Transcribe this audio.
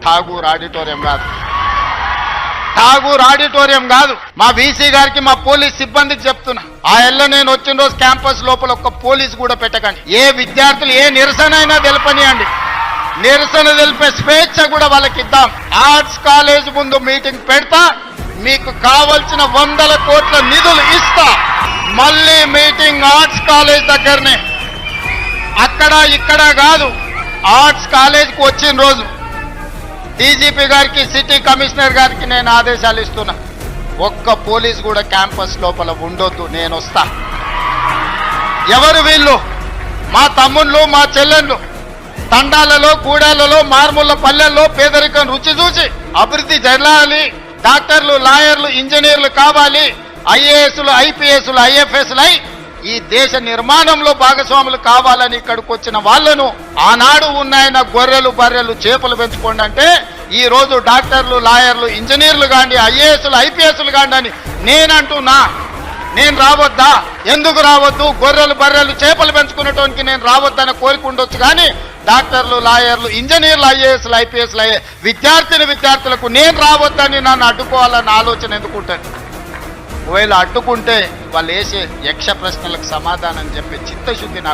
Tagore auditorium కాదు, Tagore auditorium కాదు. మా వీసీ గారికి, మా పోలీస్ సిబ్బందికి చెప్తున్నా, ఆ ఎల్ల నేను వచ్చిన రోజు క్యాంపస్ లోపల ఒక్క పోలీస్ కూడా పెట్టకండి. ఏ విద్యార్థులు ఏ నిరసన అయినా తెలపనియండి, నిరసన తెలిపే స్వేచ్ఛ కూడా వాళ్ళకి ఇద్దాం. ఆర్ట్స్ కాలేజ్ ముందు మీటింగ్ పెడతా, మీకు కావలసిన 100 కోట్ల నిధులు ఇస్తా. మళ్ళీ మీటింగ్ ఆర్ట్స్ కాలేజ్ దగ్గరనే, అక్కడ ఇక్కడ కాదు. ఆర్ట్స్ కాలేజ్కి వచ్చిన రోజు డీజీపీ గారికి, సిటీ కమిషనర్ గారికి నేను ఆదేశాలు ఇస్తున్నా, ఒక్క పోలీస్ కూడా క్యాంపస్ లోపల ఉండొద్దు, నేను వస్తా. ఎవరు వీళ్ళు? మా తమ్ముళ్ళు, మా చెల్లెళ్ళు తండాలలో, గూడాలలో, మారుమూల పల్లెల్లో పేదరికం రుచి చూసి అభివృద్ధి జరగాలి, డాక్టర్లు, లాయర్లు, ఇంజనీర్లు కావాలి, ఐఏఎస్లు, ఐపీఎస్లు, ఐఎఫ్ఎస్లు అయి ఈ దేశ నిర్మాణంలో భాగస్వాములు కావాలని ఇక్కడికి వచ్చిన వాళ్లను ఆనాడు ఉన్నాయన గొర్రెలు, బర్రెలు, చేపలు పెంచుకోండి అంటే ఈ రోజు డాక్టర్లు, లాయర్లు, ఇంజనీర్లు కాండి, ఐఏఎస్లు, ఐపీఎస్లు కాండి అని నేనంటున్నా. నేను రావద్దా? ఎందుకు రావద్దు? గొర్రెలు, బర్రెలు, చేపలు పెంచుకునేటోనికి నేను రావద్దని కోరుకుండొచ్చు, కానీ డాక్టర్లు, లాయర్లు, ఇంజనీర్లు, ఐఏఎస్లు, ఐపీఎస్లు అయ్యే విద్యార్థులకు నేను రావద్దని నన్ను అడ్డుకోవాలన్న ఆలోచన ఎందుకుంటుంది? ఒకవేళ అడ్డుకుంటే వాళ్ళు వేసే యక్ష ప్రశ్నలకు సమాధానం చెప్పే చిత్తశుద్ధి నాకు